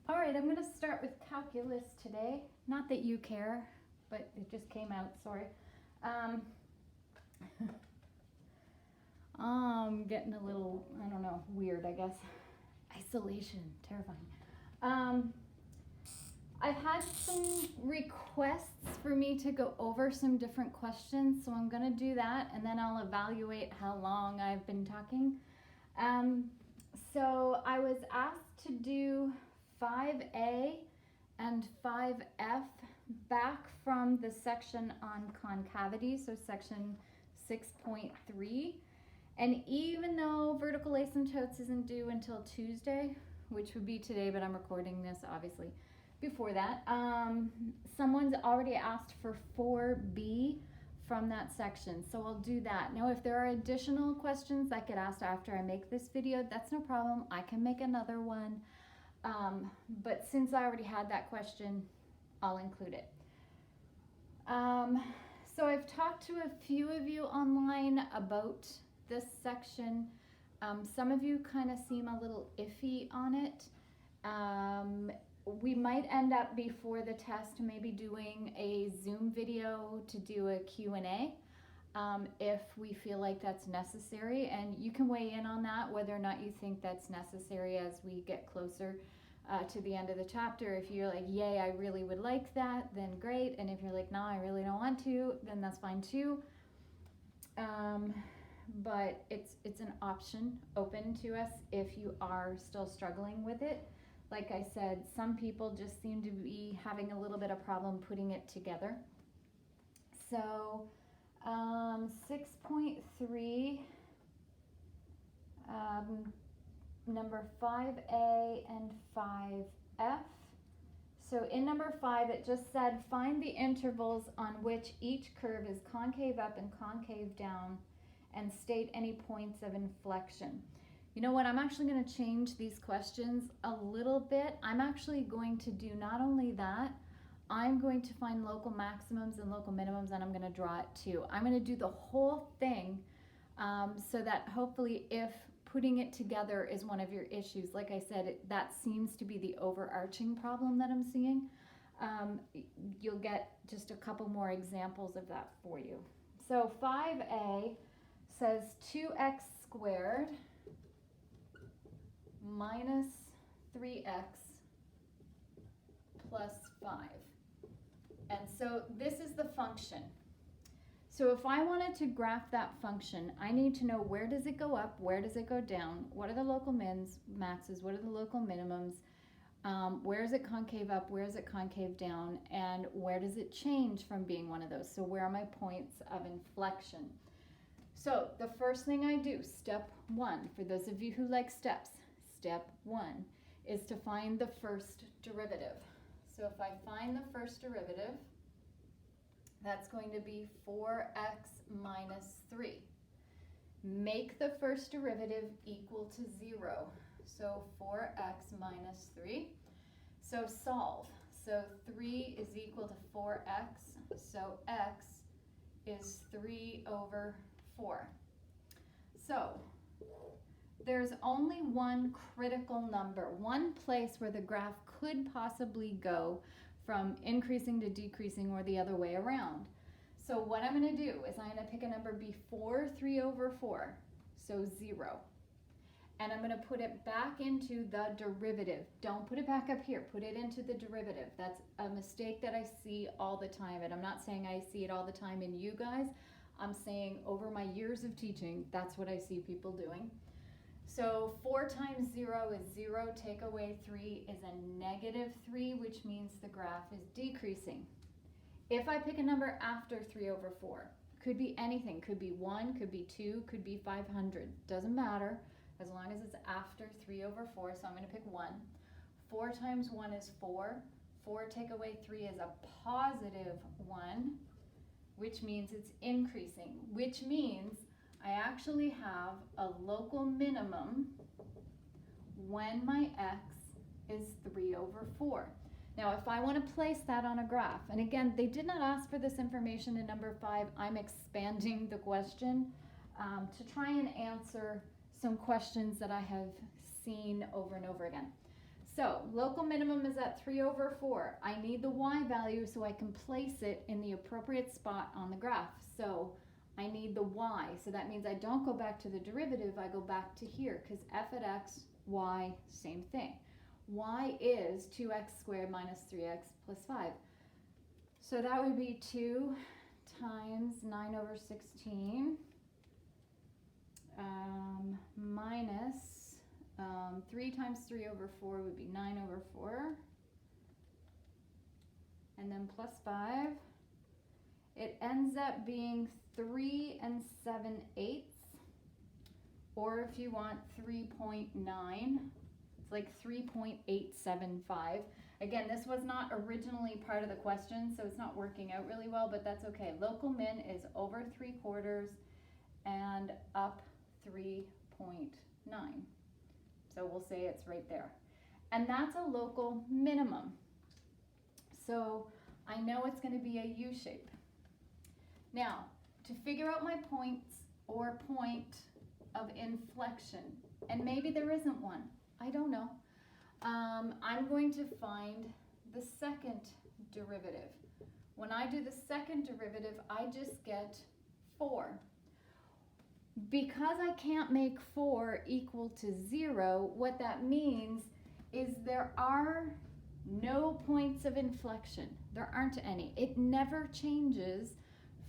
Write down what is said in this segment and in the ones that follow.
All right, I'm going to start with calculus today. Not that you care, but it just came out, sorry. I'm getting a little, I don't know, weird, I guess. Isolation, terrifying. I've had some requests for me to go over some different questions, so I'm going to do that, and then I'll evaluate how long I've been talking. So I was asked to do 5A and 5F back from the section on concavity, so section 6.3. And even though vertical asymptotes isn't due until Tuesday, which would be today, but I'm recording this obviously before that, someone's already asked for 4B from that section, so I'll do that. Now, if there are additional questions that get asked after I make this video, that's no problem. I can make another one, but since I already had that question, I'll include it. So I've talked to a few of you online about this section. Some of you kind of seem a little iffy on it. We might end up before the test maybe doing a Zoom video to do a Q&A if we feel like that's necessary, and you can weigh in on that whether or not you think that's necessary as we get closer to the end of the chapter. If you're like, yay, I really would like that, then great, and if you're like, no, I really don't want to, then that's fine too. But it's an option open to us if you are still struggling with it. Like I said, some people just seem to be having a little bit of problem putting it together. So 6.3, number 5A and 5F. So in number 5, it just said, find the intervals on which each curve is concave up and concave down, and state any points of inflection. You know what, I'm actually going to change these questions a little bit. I'm actually going to do not only that, I'm going to find local maximums and local minimums, and I'm going to draw it too. I'm going to do the whole thing so that hopefully if putting it together is one of your issues, like I said, that seems to be the overarching problem that I'm seeing. You'll get just a couple more examples of that for you. So 5A says 2x squared minus 3x plus 5. And so this is the function. So if I wanted to graph that function, I need to know where does it go up, where does it go down, what are the local maxes, what are the local minimums, where is it concave up, where is it concave down, and where does it change from being one of those. So where are my points of inflection? So the first thing I do, step 1, for those of you who like steps, step 1 is to find the first derivative. So if I find the first derivative, that's going to be 4x minus 3. Make the first derivative equal to 0. So 4x minus 3. So solve. So 3 is equal to 4x. So x is 3 over 4. So there's only one critical number, one place where the graph could possibly go from increasing to decreasing or the other way around. So what I'm going to do is I'm going to pick a number before 3 over 4, so 0. And I'm going to put it back into the derivative. Don't put it back up here. Put it into the derivative. That's a mistake that I see all the time. And I'm not saying I see it all the time in you guys. I'm saying over my years of teaching, that's what I see people doing. So 4 times 0 is 0, take away 3 is a negative 3, which means the graph is decreasing. If I pick a number after 3 over 4, could be anything, could be 1, could be 2, could be 500, doesn't matter, as long as it's after 3 over 4, so I'm going to pick 1. 4 times 1 is 4, 4 take away 3 is a positive 1, which means it's increasing, which means I actually have a local minimum when my x is 3 over 4. Now, if I want to place that on a graph, and again, they did not ask for this information in number 5. I'm expanding the question to try and answer some questions that I have seen over and over again. So local minimum is at 3/4. I need the y value so I can place it in the appropriate spot on the graph. So I need the y. So that means I don't go back to the derivative, I go back to here, because f at x, y, same thing. Y is 2x squared minus 3x plus 5. So that would be 2 times 9/16 minus 3 times 3/4 would be 9/4, and then plus 5. It ends up being 3 7/8, or if you want 3.9, it's like 3.875. Again, this was not originally part of the question, so it's not working out really well, but that's okay. Local min is over 3/4 and up 3.9. So we'll say it's right there. And that's a local minimum. So I know it's going to be a U shape. Now, to figure out my points or point of inflection, and maybe there isn't one, I don't know. I'm going to find the second derivative. When I do the second derivative, I just get 4. Because I can't make 4 equal to 0, what that means is there are no points of inflection. There aren't any. It never changes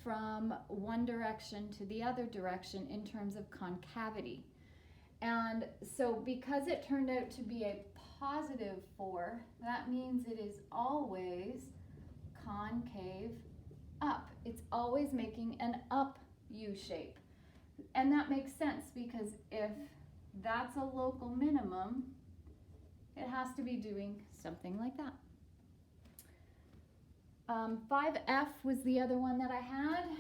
from one direction to the other direction in terms of concavity. And so because it turned out to be a positive 4, that means it is always concave up. It's always making an up U shape. And that makes sense because if that's a local minimum, it has to be doing something like that. 5F was the other one that I had.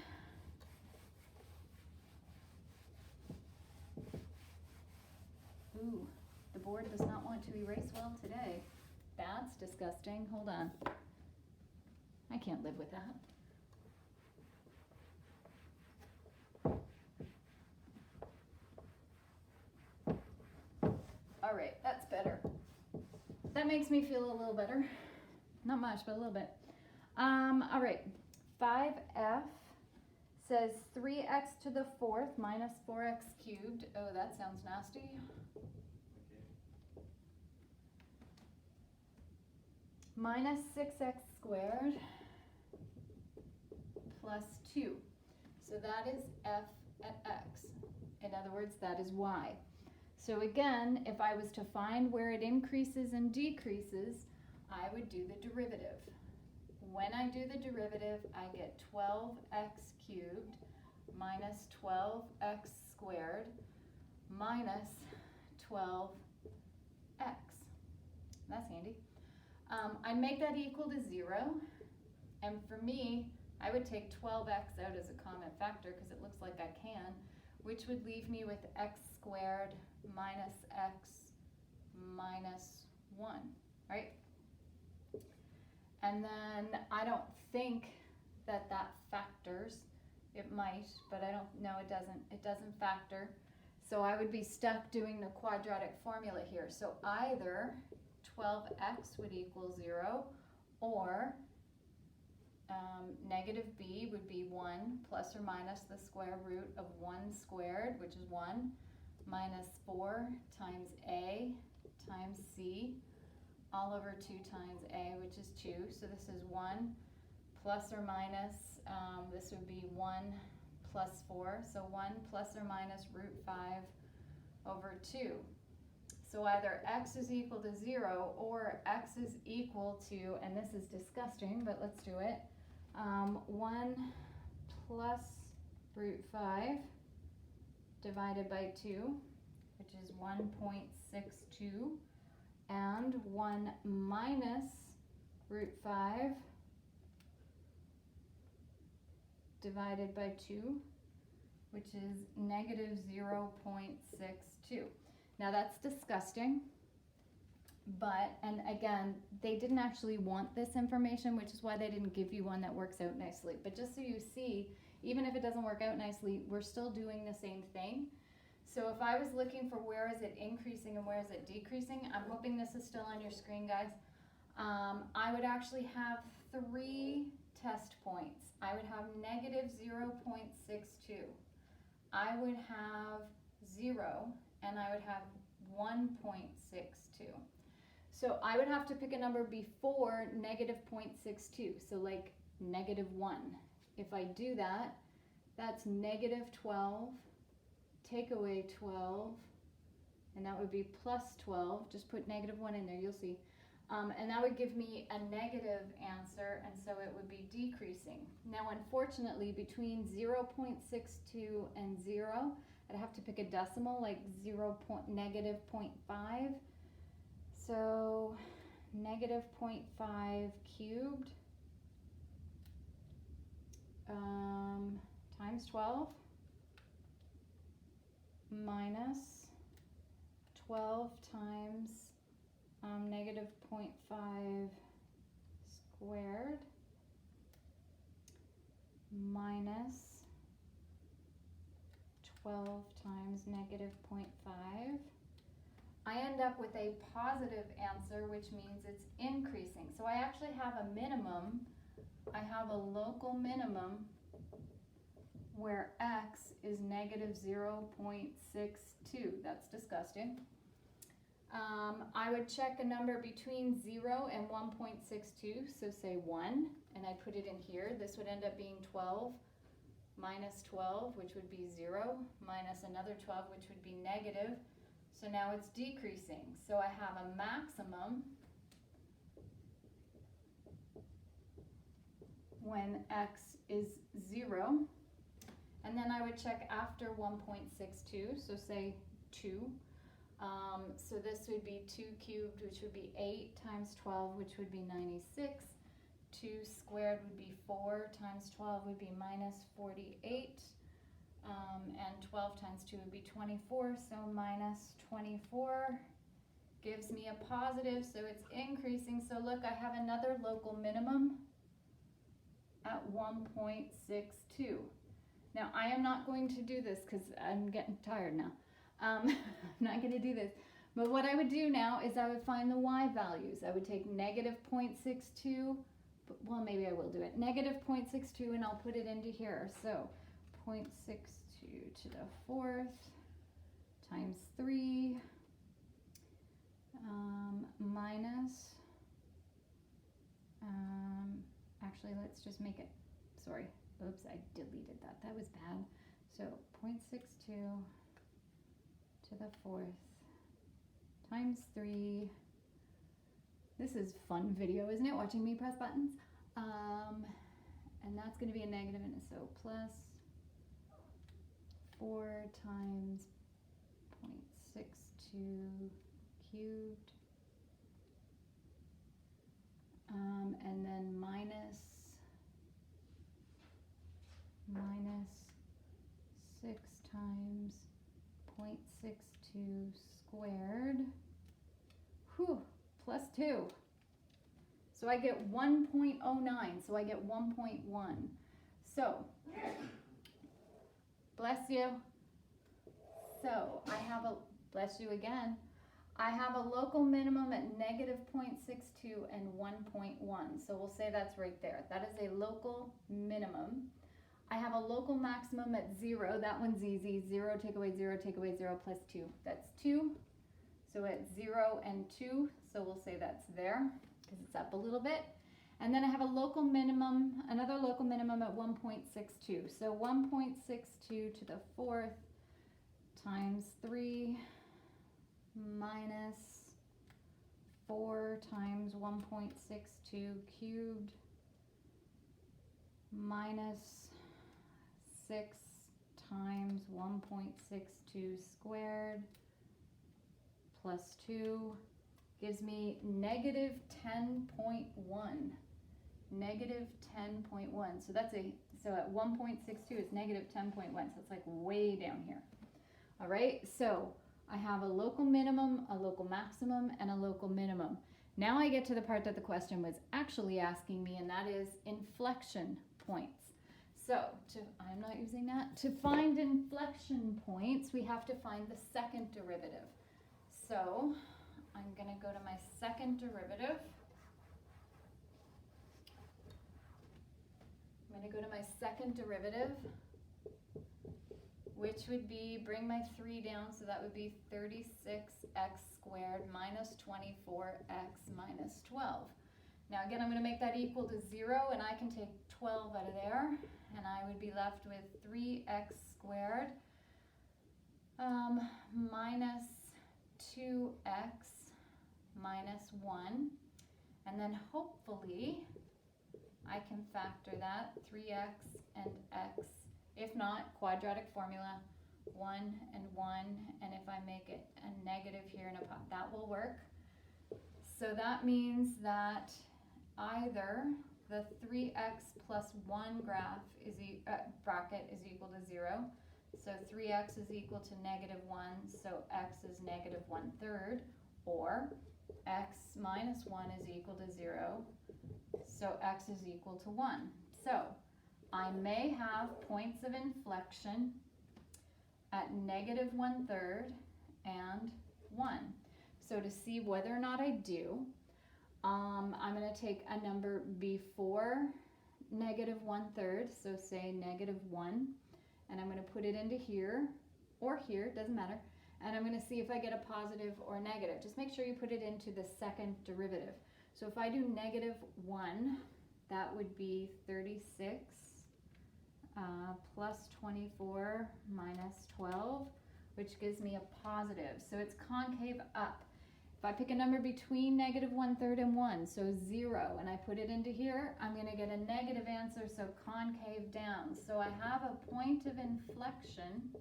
Ooh, the board does not want to erase well today. That's disgusting. Hold on. I can't live with that. All right, that's better. That makes me feel a little better. Not much, but a little bit. All right, 5F says 3x to the 4th minus 4x cubed. Oh, that sounds nasty. Minus 6x squared plus 2. So that is f at x. In other words, that is y. So again, if I was to find where it increases and decreases, I would do the derivative. When I do the derivative, I get 12x cubed minus 12x squared minus 12x. That's handy. I make that equal to 0, and for me, I would take 12x out as a common factor because it looks like I can, which would leave me with x squared minus x minus 1, right? And then I don't think that factors. It might, but I don't, no, it doesn't. It doesn't factor. So I would be stuck doing the quadratic formula here. So either 12x would equal 0, or negative b would be 1 plus or minus the square root of 1 squared, which is 1, minus 4 times a times c, all over 2 times a, which is 2. So this is 1 plus or minus, this would be 1 plus 4. So 1 plus or minus root 5 over 2. So either x is equal to 0 or x is equal to, and this is disgusting, but let's do it, 1 plus root 5 divided by 2, which is 1.62, and 1 minus root 5 divided by 2, which is negative 0.62. Now that's disgusting, but, and again, they didn't actually want this information, which is why they didn't give you one that works out nicely. But just so you see, even if it doesn't work out nicely, we're still doing the same thing. So if I was looking for where is it increasing and where is it decreasing, I'm hoping this is still on your screen, guys. I would actually have 3 test points. I would have negative 0.62. I would have 0, and I would have 1.62. So I would have to pick a number before negative 0.62, so like negative 1. If I do that, that's negative 12, take away 12, and that would be plus 12. Just put negative 1 in there, you'll see. And that would give me a negative answer, and so it would be decreasing. Now, unfortunately, between 0.62 and 0, I'd have to pick a decimal, like negative 0.5. So negative 0.5 cubed times 12 minus 12 times negative 0.5 squared minus 12 times negative 0.5. I end up with a positive answer, which means it's increasing. So I actually have a minimum. I have a local minimum where x is negative 0.62. That's disgusting. I would check a number between 0 and 1.62, so say 1, and I put it in here. This would end up being 12 minus 12, which would be 0, minus another 12, which would be negative. So now it's decreasing. So I have a maximum when x is 0. And then I would check after 1.62, so say 2. So this would be 2 cubed, which would be 8 times 12, which would be 96. 2 squared would be 4 times 12 would be minus 48. And 12 times 2 would be 24, so minus 24 gives me a positive, so it's increasing. So look, I have another local minimum at 1.62. Now, I am not going to do this because I'm getting tired now. I'm not going to do this. But what I would do now is I would find the y values. I would take negative 0.62, well, maybe I will do it. Negative 0.62, and I'll put it into here. So 0.62 to the 4th times 3 minus, actually, let's just make it, sorry, oops, I deleted that. That was bad. So 0.62 to the 4th times 3. This is fun video, isn't it? Watching me press buttons. And that's going to be a negative, and so plus 4 times 0.62 cubed, and then minus 6 times 0.62 squared, plus 2. So I get 1.09, so I get 1.1. So, bless you. So I have a, bless you again, I have a local minimum at negative 0.62 and 1.1. So we'll say that's right there. That is a local minimum. I have a local maximum at 0. That one's easy. 0, take away 0, take away 0, plus 2. That's 2. So at 0 and 2, so we'll say that's there because it's up a little bit. And then I have a local minimum, another local minimum at 1.62. So 1.62 to the 4th times 3 minus 4 times 1.62 cubed minus 6 times 1.62 squared plus 2 gives me negative 10.1. Negative 10.1. So that's so at 1.62 it's negative 10.1. So it's like way down here. All right, so I have a local minimum, a local maximum, and a local minimum. Now I get to the part that the question was actually asking me, and that is inflection points. So, I'm not using that. To find inflection points, we have to find the second derivative. So, I'm going to go to my second derivative. I'm going to go to my second derivative, which would be, bring my 3 down, so that would be 36x squared minus 24x minus 12. Now again, I'm going to make that equal to 0, and I can take 12 out of there, and I would be left with 3x squared minus 2x minus 1, and then hopefully I can factor that 3x and x. If not, quadratic formula, 1 and 1, and if I make it a negative here and that will work. So that means that either the 3x plus 1 bracket is equal to 0. So 3x is equal to negative 1, so x is negative 1/3, or x minus 1 is equal to 0, so x is equal to 1. So I may have points of inflection at negative 1/3 and 1. So to see whether or not I do, I'm going to take a number before negative 1/3, so say negative 1, and I'm going to put it into here or here, doesn't matter, and I'm going to see if I get a positive or negative. Just make sure you put it into the second derivative. So if I do negative 1, that would be 36 plus 24 minus 12, which gives me a positive. So it's concave up. If I pick a number between negative 1/3 and 1, so 0, and I put it into here, I'm going to get a negative answer, so concave down. So I have a point of inflection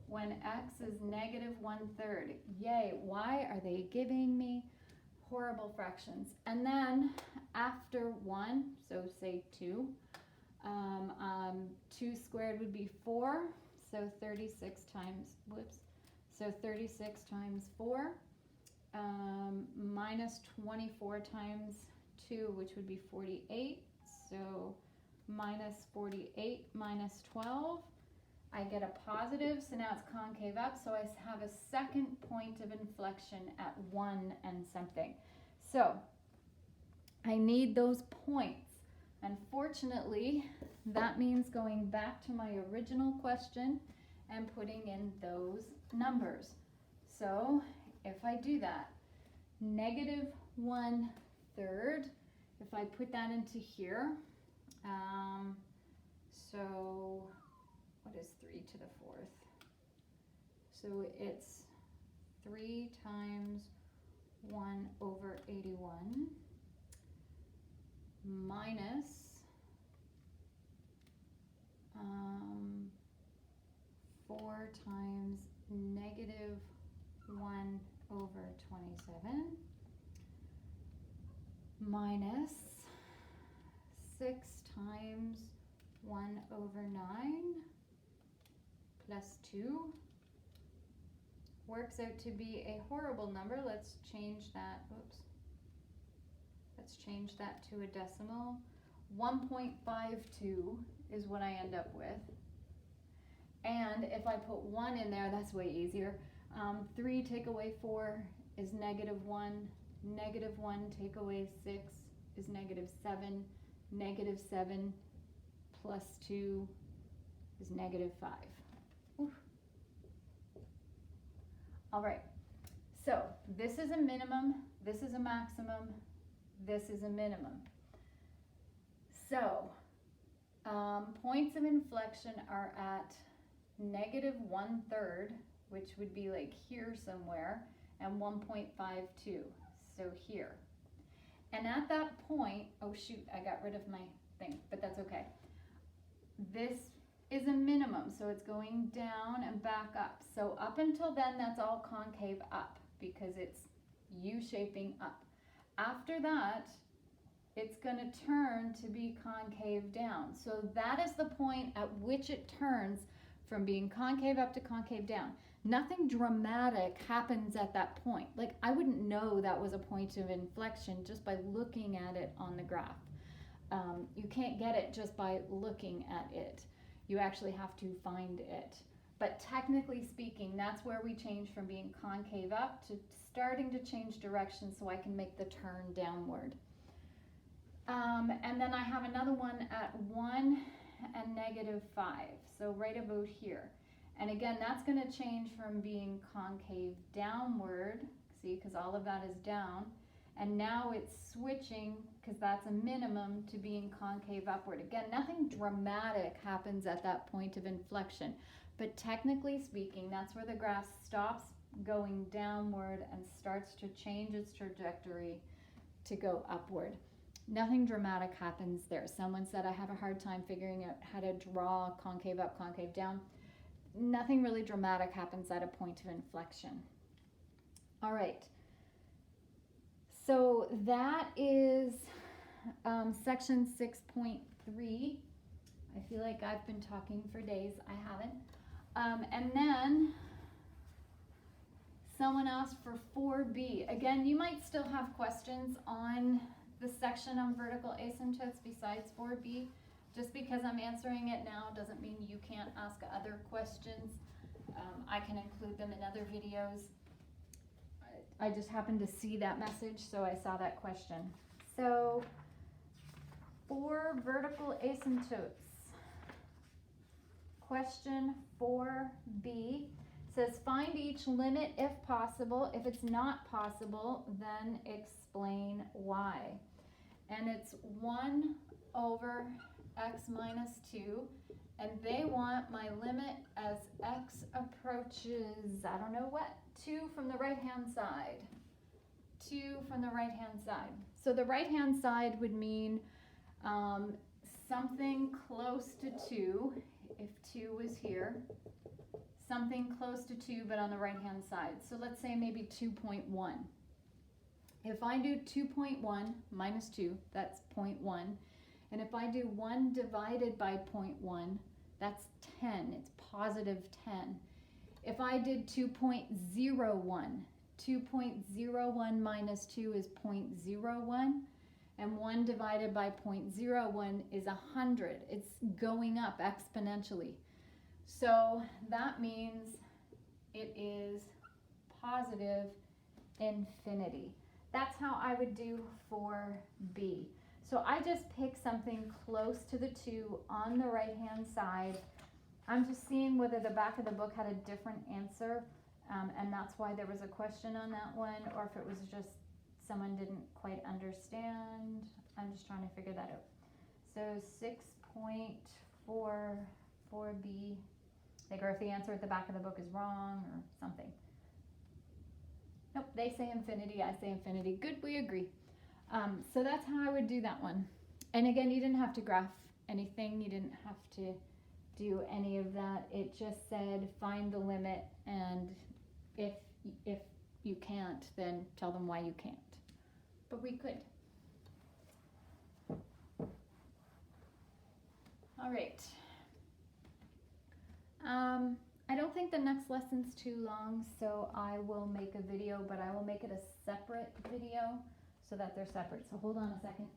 when x is negative 1/3. Yay, why are they giving me horrible fractions? And then after 1, so say 2, 2 squared would be 4, so 36 times, so 36 times 4, minus 24 times 2, which would be 48, so minus 48 minus 12, I get a positive, so now it's concave up, so I have a second point of inflection at 1 and something. So I need those points. Unfortunately, that means going back to my original question and putting in those numbers. So if I do that, negative 1/3, if I put that into here, so what is 3 to the 4th? So it's 3 times 1/81 minus 4 times negative 1/27 minus 6 times 1/9 plus 2 works out to be a horrible number. Let's change that. Oops. Let's change that to a decimal. 1.52 is what I end up with. And if I put 1 in there, that's way easier. 3 take away 4 is negative 1. Negative 1 take away 6 is negative 7. Negative 7 plus 2 is negative 5. Oof. All right, so this is a minimum, this is a maximum, this is a minimum. So points of inflection are at negative 1/3, which would be like here somewhere, and 1.52, so here. And at that point, oh shoot, I got rid of my thing, but that's okay. This is a minimum, so it's going down and back up. So up until then, that's all concave up because it's U-shaping up. After that, it's going to turn to be concave down. So that is the point at which it turns from being concave up to concave down. Nothing dramatic happens at that point. Like I wouldn't know that was a point of inflection just by looking at it on the graph. You can't get it just by looking at it. You actually have to find it. But technically speaking, that's where we change from being concave up to starting to change direction so I can make the turn downward. And then I have another one at 1 and -5, so right about here. And again, that's going to change from being concave downward, see, because all of that is down. And now it's switching, because that's a minimum, to being concave upward. Again, nothing dramatic happens at that point of inflection. But technically speaking, that's where the graph stops going downward and starts to change its trajectory to go upward. Nothing dramatic happens there. Someone said I have a hard time figuring out how to draw concave up, concave down. Nothing really dramatic happens at a point of inflection. All right. So that is section 6.3. I feel like I've been talking for days. I haven't. And then someone asked for 4B. Again, you might still have questions on the section on vertical asymptotes besides 4B. Just because I'm answering it now doesn't mean you can't ask other questions. I can include them in other videos. I just happened to see that message, so I saw that question. So, for vertical asymptotes, question 4B says find each limit if possible. If it's not possible, then explain why. And it's 1 over x minus 2, and they want my limit as x approaches, I don't know what, 2 from the right hand side. 2 from the right hand side. So the right hand side would mean something close to 2, if 2 was here. Something close to 2 but on the right hand side. So let's say maybe 2.1. If I do 2.1 minus 2, that's 0.1. And if I do 1 divided by 0.1, that's 10. It's positive 10. If I did 2.01, 2.01 minus 2 is 0.01. And 1 divided by 0.01 is 100. It's going up exponentially. So that means it is positive infinity. That's how I would do for B. So I just pick something close to the 2 on the right hand side. I'm just seeing whether the back of the book had a different answer, and that's why there was a question on that one, or if it was just someone didn't quite understand. I'm just trying to figure that out. So 6.44B, like, or if the answer at the back of the book is wrong or something. Nope, they say infinity, I say infinity. Good, we agree. So that's how I would do that one. And again, you didn't have to graph anything. You didn't have to do any of that. It just said find the limit, and if you can't, then tell them why you can't. But we could. All right. I don't think the next lesson's too long, so I will make a video, but I will make it a separate video so that they're separate. So hold on a second.